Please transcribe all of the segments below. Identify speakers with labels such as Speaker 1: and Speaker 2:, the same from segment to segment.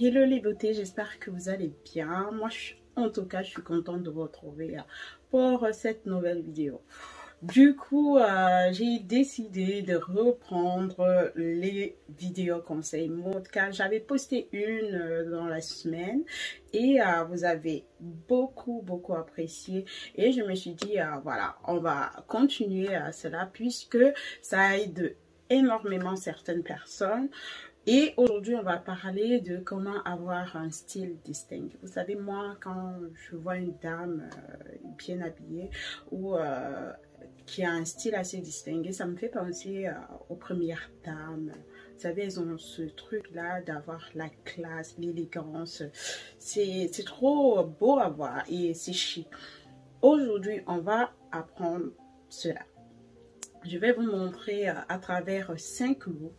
Speaker 1: Hello les beautés, j'espère que vous allez bien. Moi, en tout cas, je suis contente de vous retrouver pour cette nouvelle vidéo. Du coup, j'ai décidé de reprendre les vidéos conseils mode car j'avais posté une dans la semaine et vous avez beaucoup apprécié et je me suis dit voilà, on va continuer à cela puisque ça aide énormément certaines personnes. Et aujourd'hui, on va parler de comment avoir un style distingué. Vous savez, moi, quand je vois une dame bien habillée ou qui a un style assez distingué, ça me fait penser aux premières dames. Vous savez, elles ont ce truc-là d'avoir la classe, l'élégance. C'est trop beau à voir et c'est chic. Aujourd'hui, on va apprendre cela. Je vais vous montrer à travers 5 looks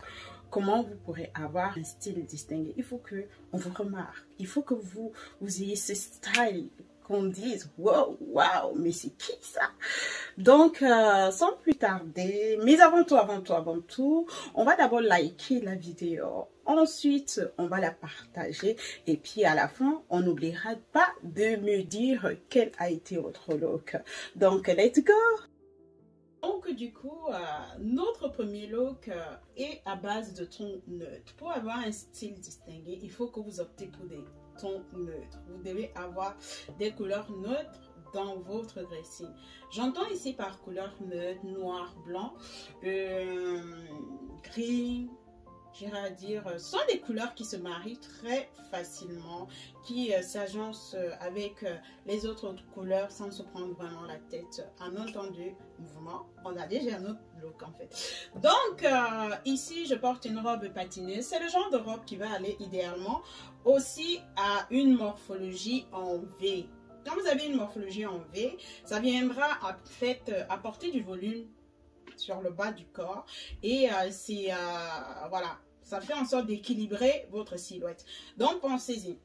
Speaker 1: comment vous pourrez avoir un style distingué. Il faut que on vous remarque. Il faut que vous ayez ce style, qu'on dise wow, mais c'est qui ça? Donc, sans plus tarder, mais avant tout, on va d'abord liker la vidéo. Ensuite, on va la partager. Et puis, à la fin, on n'oubliera pas de me dire quel a été votre look. Donc, let's go! Donc du coup, notre premier look est à base de tons neutres. Pour avoir un style distingué, il faut que vous optez pour des tons neutres. Vous devez avoir des couleurs neutres dans votre dressing. J'entends ici par couleur neutre, noir, blanc, gris, j'irais à dire, sont des couleurs qui se marient très facilement, qui s'agencent avec les autres couleurs sans se prendre vraiment la tête en un temps de mouvement. On a déjà un autre look en fait. Donc ici je porte une robe patineuse. C'est le genre de robe qui va aller idéalement aussi à une morphologie en V. Quand vous avez une morphologie en V, ça viendra en fait apporter du volume sur le bas du corps et voilà, ça fait en sorte d'équilibrer votre silhouette. Donc pensez-y.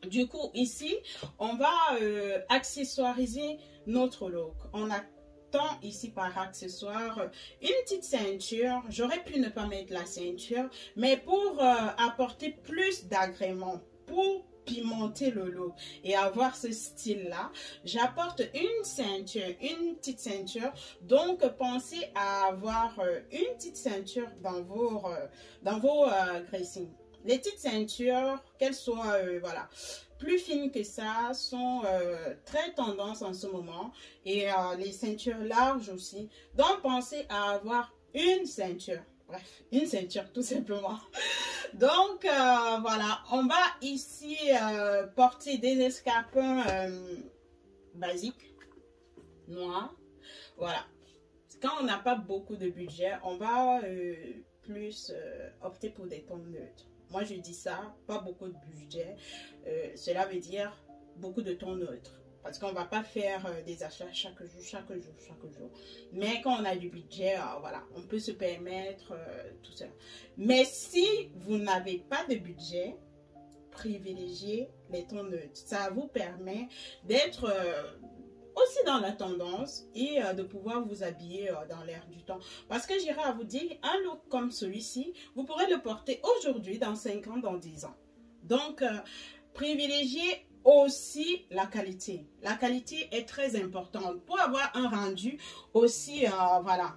Speaker 1: Du coup ici on va accessoiriser notre look. On attend ici par accessoire une petite ceinture. J'aurais pu ne pas mettre la ceinture, mais pour apporter plus d'agrément, pour pimenter le look et avoir ce style là, j'apporte une ceinture, une petite ceinture. Donc pensez à avoir une petite ceinture dans vos dressings. Les petites ceintures, qu'elles soient voilà, plus fines que ça, sont très tendance en ce moment, et les ceintures larges aussi. Donc pensez à avoir une ceinture. Bref, une ceinture tout simplement. Donc voilà, on va ici porter des escarpins basiques, noirs. Voilà. Quand on n'a pas beaucoup de budget, on va plus opter pour des tons neutres. Moi je dis ça, pas beaucoup de budget. Cela veut dire beaucoup de tons neutres. Parce qu'on ne va pas faire des achats chaque jour. Mais quand on a du budget, voilà, on peut se permettre tout ça. Mais si vous n'avez pas de budget, privilégiez les tons neutres. Ça vous permet d'être aussi dans la tendance et de pouvoir vous habiller dans l'air du temps. Parce que j'irai à vous dire, un look comme celui-ci, vous pourrez le porter aujourd'hui, dans 5 ans, dans 10 ans. Donc, privilégiez aussi la qualité. La qualité est très importante pour avoir un rendu aussi voilà,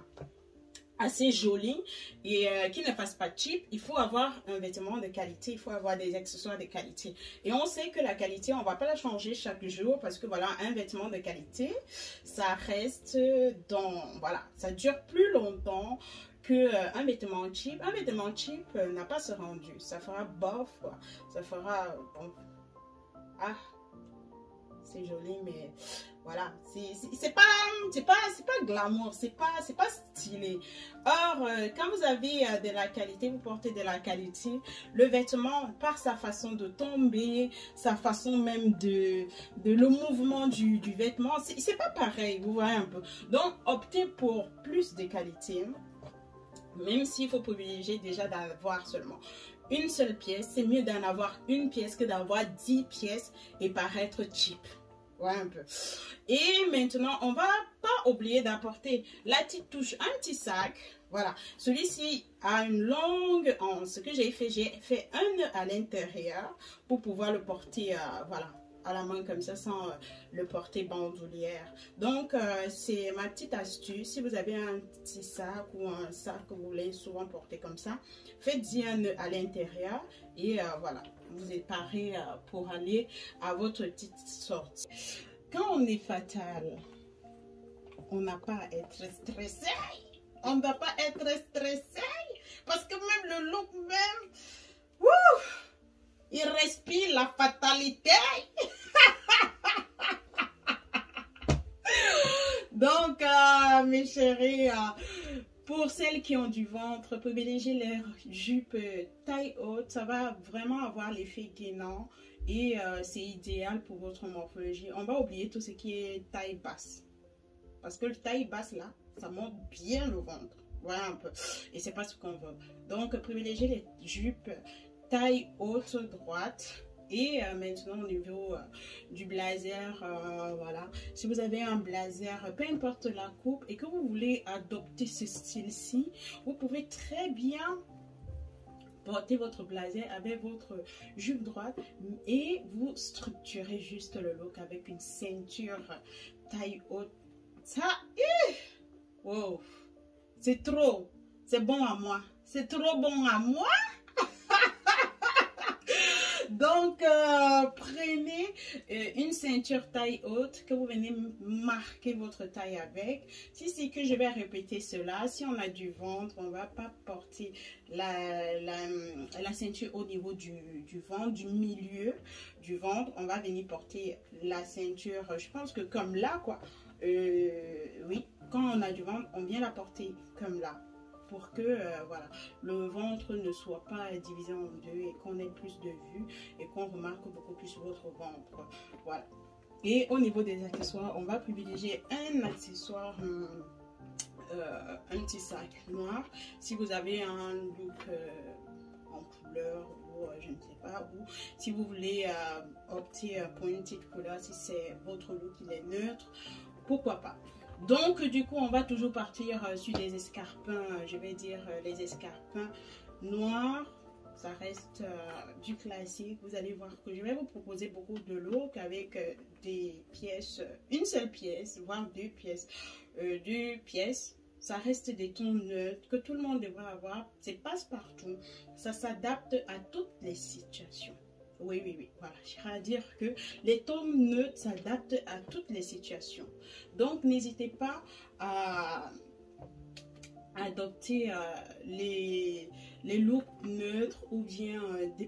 Speaker 1: assez joli et qui ne fasse pas cheap. Il faut avoir un vêtement de qualité, il faut avoir des accessoires de qualité, et on sait que la qualité on va pas la changer chaque jour, parce que voilà, un vêtement de qualité ça reste dans, voilà, ça dure plus longtemps que un vêtement cheap. Un vêtement cheap n'a pas ce rendu, ça fera bof quoi. Ça fera bon, ah, c'est joli, mais voilà, c'est pas glamour, c'est pas stylé. Or quand vous avez de la qualité, vous portez de la qualité, le vêtement, par sa façon de tomber, sa façon même de le mouvement du vêtement, c'est pas pareil, vous voyez un peu. Donc optez pour plus de qualité, même s'il faut privilégier déjà d'avoir seulement une seule pièce. C'est mieux d'en avoir une pièce que d'avoir 10 pièces et paraître cheap. Ouais, un peu. Et maintenant, on va pas oublier d'apporter la petite touche, un petit sac. Voilà, celui-ci a une longue anse. Ce que j'ai fait un nœud à l'intérieur pour pouvoir le porter, voilà, à la main comme ça sans le porter bandoulière. Donc c'est ma petite astuce. Si vous avez un petit sac ou un sac que vous voulez souvent porter comme ça, faites-y un nœud à l'intérieur et voilà, vous êtes paré pour aller à votre petite sortie. Quand on est fatal, on n'a pas à être stressé. On ne doit pas être stressé parce que même le look même, ouf, il respire la fatalité. Donc, mes chéris, pour celles qui ont du ventre, privilégiez leur jupe taille haute. Ça va vraiment avoir l'effet gainant et c'est idéal pour votre morphologie. On va oublier tout ce qui est taille basse. Parce que le taille basse, là, ça monte bien le ventre. Voilà un peu. Et c'est pas ce qu'on veut. Donc, privilégiez les jupes taille haute droite. Et maintenant au niveau du blazer, voilà, si vous avez un blazer, peu importe la coupe et que vous voulez adopter ce style-ci, vous pouvez très bien porter votre blazer avec votre jupe droite et vous structurez juste le look avec une ceinture taille haute. Ça, wow, c'est trop, c'est bon à moi, c'est trop bon à moi. Donc, prenez une ceinture taille haute que vous venez marquer votre taille avec. Si c'est que je vais répéter cela, si on a du ventre, on ne va pas porter la ceinture au niveau du ventre, du milieu du ventre. On va venir porter la ceinture, je pense que comme là, quoi. Oui, quand on a du ventre, on vient la porter comme là. Pour que voilà, le ventre ne soit pas divisé en deux et qu'on ait plus de vue et qu'on remarque beaucoup plus votre ventre. Voilà. Et au niveau des accessoires, on va privilégier un accessoire, un petit sac noir. Si vous avez un look en couleur ou je ne sais pas, ou si vous voulez opter pour une petite couleur, si c'est votre look, il est neutre, pourquoi pas. Donc du coup on va toujours partir sur des escarpins, je vais dire les escarpins noirs. Ça reste du classique. Vous allez voir que je vais vous proposer beaucoup de looks avec des pièces, une seule pièce, voire deux pièces. Ça reste des tons neutres que tout le monde devrait avoir. C'est passe-partout. Ça s'adapte à toutes les situations. Oui, oui, oui, voilà, à dire que les tons neutres s'adaptent à toutes les situations. Donc, n'hésitez pas à adopter les looks neutres ou bien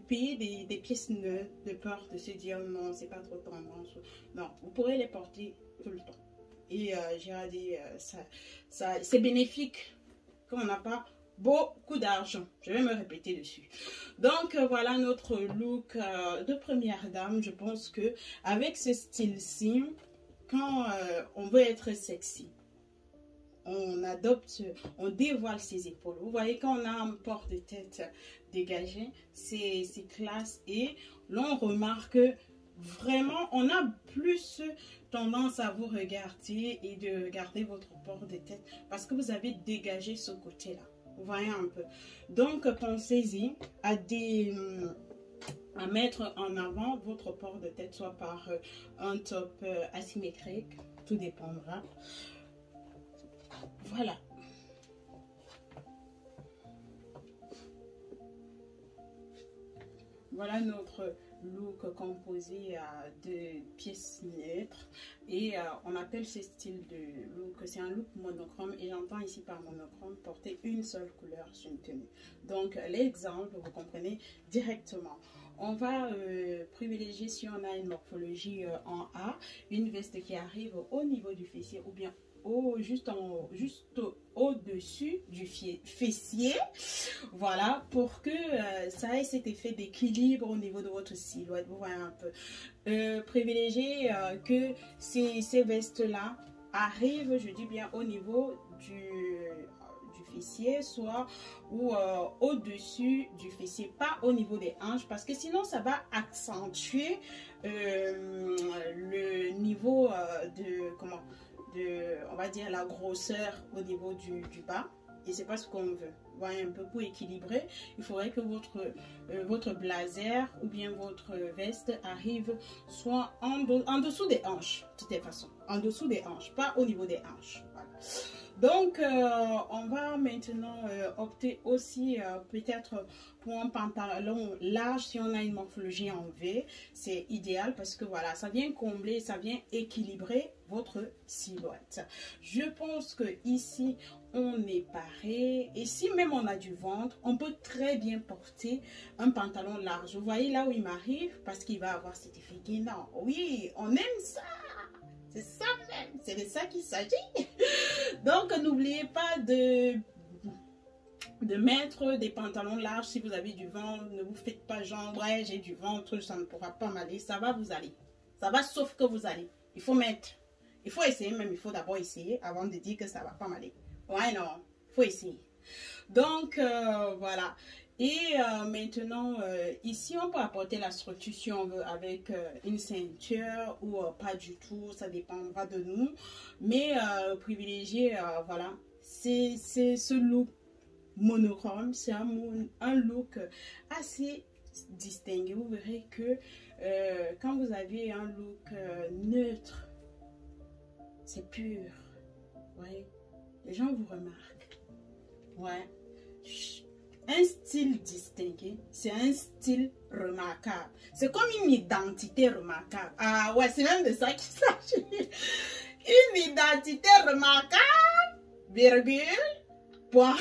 Speaker 1: payer des pièces neutres de peur de se dire non, c'est pas trop tendance. Non, vous pourrez les porter tout le temps. Et j'ai dit, c'est bénéfique quand on n'a pas beaucoup d'argent. Je vais me répéter dessus. Donc voilà notre look de première dame. Je pense que avec ce style-ci, quand on veut être sexy, on adopte, on dévoile ses épaules. Vous voyez, quand on a un port de tête dégagé, c'est classe et l'on remarque vraiment, on a plus tendance à vous regarder et de regarder votre port de tête parce que vous avez dégagé ce côté-là. Vous voyez un peu. Donc, pensez-y à mettre en avant votre port de tête, soit par un top asymétrique, tout dépendra. Voilà. Voilà notre look composé de pièces neutres et on appelle ce style de look, c'est un look monochrome et j'entends ici par monochrome porter une seule couleur sur une tenue. Donc l'exemple, vous comprenez directement. On va privilégier, si on a une morphologie en A, une veste qui arrive au niveau du fessier ou bien juste au-dessus du fessier, voilà, pour que ça ait cet effet d'équilibre au niveau de votre silhouette. Vous voyez un peu. Privilégiez que ces vestes-là arrivent, je dis bien, au niveau du fessier, soit ou au-dessus du fessier, pas au niveau des hanches, parce que sinon ça va accentuer le niveau on va dire, la grosseur au niveau du bas. Et c'est pas ce qu'on veut. Voyez un peu, pour équilibrer, il faudrait que votre blazer ou bien votre veste arrive soit en dessous des hanches, de toute façon. En dessous des hanches, pas au niveau des hanches. Voilà. Donc, on va maintenant opter aussi peut-être pour un pantalon large si on a une morphologie en V. C'est idéal parce que voilà, ça vient combler, ça vient équilibrer votre silhouette. Je pense que ici, on est paré. Et si même on a du ventre, on peut très bien porter un pantalon large. Vous voyez là où il m'arrive parce qu'il va avoir cet effet gainant. Oui, on aime ça. C'est ça même, c'est de ça qu'il s'agit. Donc, n'oubliez pas de mettre des pantalons larges si vous avez du ventre. Ne vous faites pas genre, ouais, j'ai du ventre, ça ne pourra pas m'aller. Ça va vous aller. Ça va sauf que vous allez. Il faut mettre. Il faut essayer même. Il faut d'abord essayer avant de dire que ça va pas m'aller. Ouais, non. Il faut essayer. Donc, voilà. Et maintenant, ici, on peut apporter la structure si on veut avec une ceinture ou pas du tout. Ça dépendra de nous. Mais privilégier, voilà, c'est ce look monochrome. C'est un look assez distingué. Vous verrez que quand vous avez un look neutre, c'est pur. Ouais. Les gens vous remarquent. Ouais. Un style distingué, c'est un style remarquable. C'est comme une identité remarquable. Ah ouais, c'est même de ça qu'il s'agit. Une identité remarquable, virgule, point.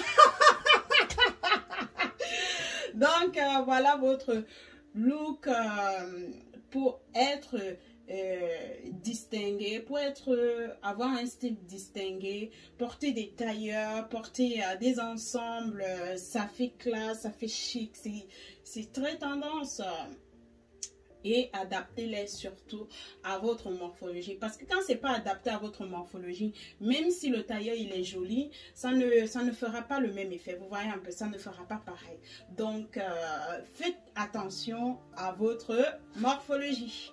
Speaker 1: Donc, voilà votre look pour être distingué, pour avoir un style distingué, porter des tailleurs, porter des ensembles, ça fait classe, ça fait chic, c'est très tendance. Et adaptez-les surtout à votre morphologie. Parce que quand c'est pas adapté à votre morphologie, même si le tailleur il est joli, ça ne fera pas le même effet. Vous voyez un peu, ça ne fera pas pareil. Donc, faites attention à votre morphologie.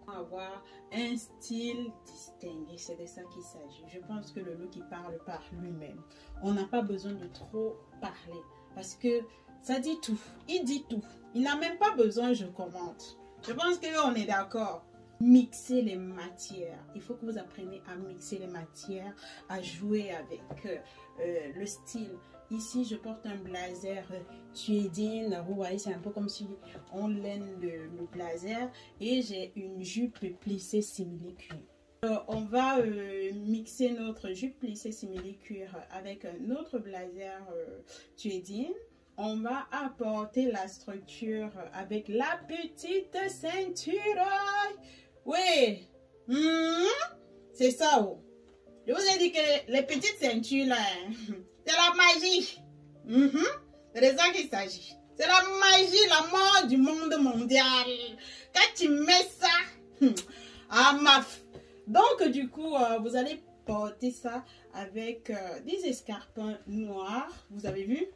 Speaker 1: Avoir un style distingué, c'est de ça qu'il s'agit. Je pense que le look il parle par lui-même. On n'a pas besoin de trop parler parce que ça dit tout, il dit tout, il n'a même pas besoin je commente. Je pense qu'on est d'accord. Mixer les matières, il faut que vous appreniez à mixer les matières, à jouer avec le style. Ici, je porte un blazer tweedine. Vous voyez, c'est un peu comme si on laine le blazer. Et j'ai une jupe plissée simili-cuir. On va mixer notre jupe plissée simili-cuir avec notre blazer tweedine. On va apporter la structure avec la petite ceinture. Oui, c'est ça. Oh. Je vous ai dit que les petites ceintures là... C'est la magie. C'est de ça qu'il s'agit. C'est la magie, la mort du monde mondial. Quand tu mets ça, ah maf. Donc du coup, vous allez porter ça avec des escarpins noirs. Vous avez vu?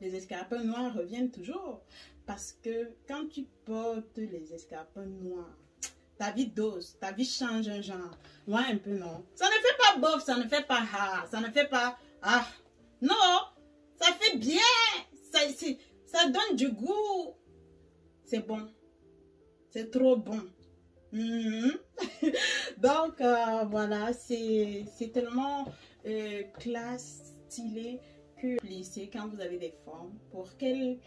Speaker 1: Les escarpins noirs reviennent toujours. Parce que quand tu portes les escarpins noirs, ta vie dose, ta vie change un genre. Moi un peu non. Ça ne fait pas bof, ça ne fait pas ça ne fait pas... Ah, non, ça fait bien, ça donne du goût. C'est bon, c'est trop bon. Donc, voilà, c'est tellement classe, stylé que plissé quand vous avez des formes pour qu'elle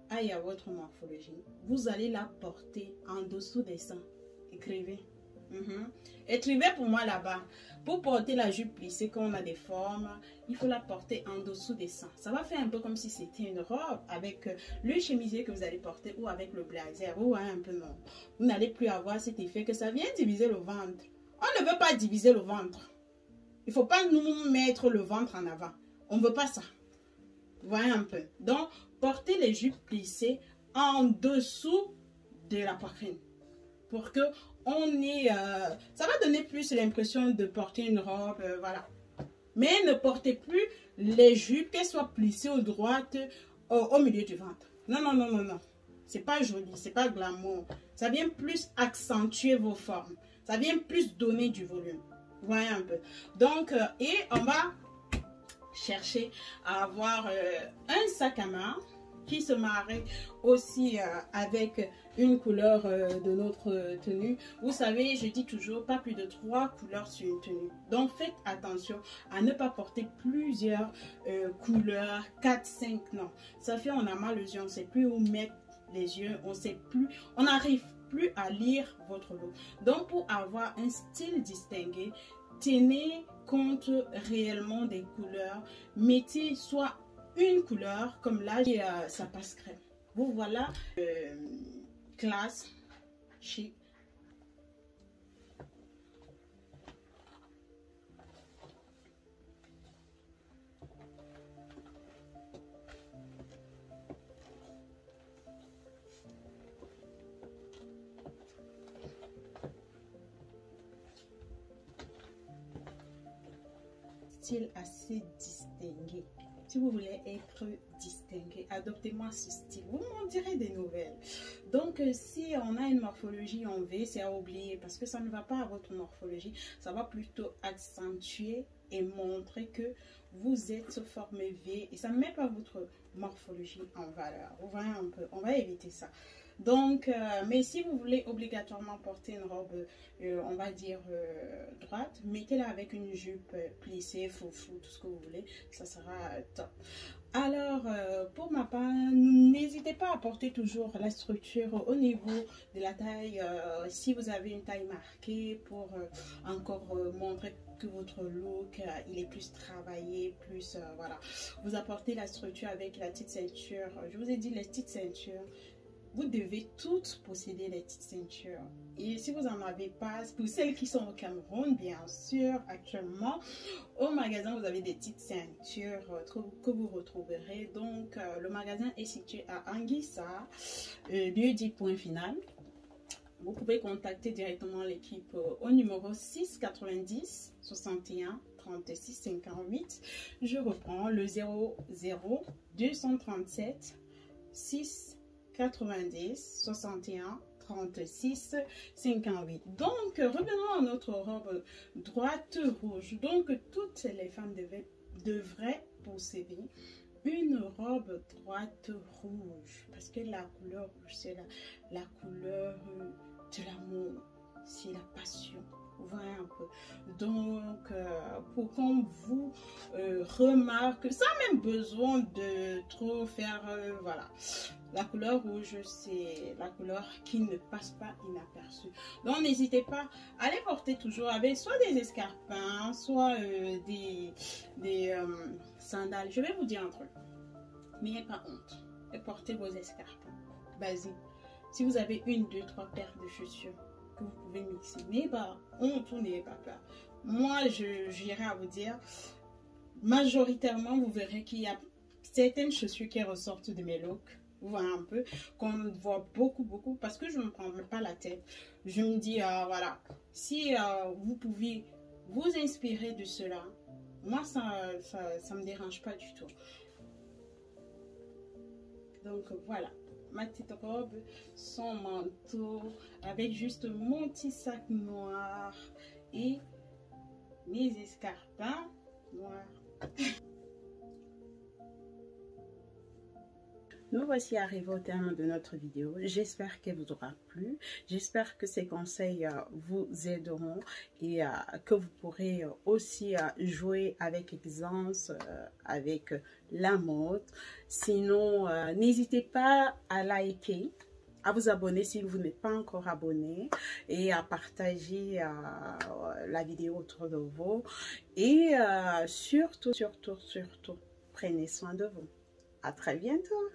Speaker 1: aille à votre morphologie. Vous allez la porter en dessous des seins. Écrivez. Écrivez pour moi là-bas. Pour porter la jupe plissée, quand on a des formes, il faut la porter en dessous des seins. Ça va faire un peu comme si c'était une robe avec le chemisier que vous allez porter ou avec le blazer. Vous voyez un peu, non. Vous n'allez plus avoir cet effet que ça vient diviser le ventre. On ne veut pas diviser le ventre. Il ne faut pas nous mettre le ventre en avant. On ne veut pas ça. Vous voyez un peu. Donc, portez les jupes plissées en dessous de la poitrine. Pour que on ait, ça va donner plus l'impression de porter une robe, voilà. Mais ne portez plus les jupes, qu'elles soient plissées ou droites au milieu du ventre. Non, non, non, non, non. C'est pas joli, c'est pas glamour. Ça vient plus accentuer vos formes. Ça vient plus donner du volume. Vous voyez un peu. Donc, et on va chercher à avoir un sac à main qui se marie aussi avec une couleur de notre tenue. Vous savez, je dis toujours, pas plus de 3 couleurs sur une tenue. Donc, faites attention à ne pas porter plusieurs couleurs, 4, 5, non. Ça fait, on a mal aux yeux, on ne sait plus où mettre les yeux, on sait plus, on n'arrive plus à lire votre look. Donc, pour avoir un style distingué, tenez compte réellement des couleurs. Mettez soit une couleur comme là et ça passe crème. Vous voilà classe, chic. Style assez distingué. Si vous voulez être distingué, adoptez-moi ce style. Vous m'en direz des nouvelles. Donc, si on a une morphologie en V, c'est à oublier parce que ça ne va pas à votre morphologie. Ça va plutôt accentuer et montrer que vous êtes formé V et ça ne met pas votre morphologie en valeur. Vous voyez un peu, on va éviter ça. Donc, mais si vous voulez obligatoirement porter une robe, on va dire droite, mettez-la avec une jupe plissée, foufou, tout ce que vous voulez, ça sera top. Alors, pour ma part, n'hésitez pas à porter toujours la structure au niveau de la taille, si vous avez une taille marquée pour encore montrer que votre look, il est plus travaillé, plus, voilà. Vous apportez la structure avec la petite ceinture. Je vous ai dit, les petites ceintures, vous devez toutes posséder les petites ceintures. Et si vous n'en avez pas, pour celles qui sont au Cameroun, bien sûr, actuellement, au magasin, vous avez des petites ceintures que vous retrouverez. Donc, le magasin est situé à Anguissa, lieu dit point final. Vous pouvez contacter directement l'équipe au numéro 6 90 61 36 58. Je reprends le 00 237 6 90 61 36 58. Donc, revenons à notre robe droite rouge. Donc, toutes les femmes devraient posséder une robe droite rouge. Parce que la couleur rouge, c'est la couleur de l'amour. C'est la passion. Vous voyez un peu. Donc, pour qu'on vous remarque, sans même besoin de trop faire, voilà. La couleur rouge, c'est la couleur qui ne passe pas inaperçue. Donc, n'hésitez pas à les porter toujours avec soit des escarpins, soit des sandales. Je vais vous dire un truc. N'ayez pas honte et portez vos escarpins basiques. Si vous avez 1, 2, 3 paires de chaussures que vous pouvez mixer, n'ayez pas honte ou n'ayez pas peur. Moi, j'irai à vous dire, majoritairement, vous verrez qu'il y a certaines chaussures qui ressortent de mes looks. Vous voyez un peu, qu'on voit beaucoup, parce que je ne me prends pas la tête. Je me dis, voilà, si vous pouvez vous inspirer de cela, moi, ça me dérange pas du tout. Donc, voilà, ma petite robe, son manteau, avec juste mon petit sac noir et mes escarpins noirs. Nous voici arrivés au terme de notre vidéo. J'espère qu'elle vous aura plu. J'espère que ces conseils vous aideront et que vous pourrez aussi jouer avec aisance avec la mode. Sinon, n'hésitez pas à liker, à vous abonner si vous n'êtes pas encore abonné et à partager la vidéo autour de vous. Et surtout, prenez soin de vous. À très bientôt.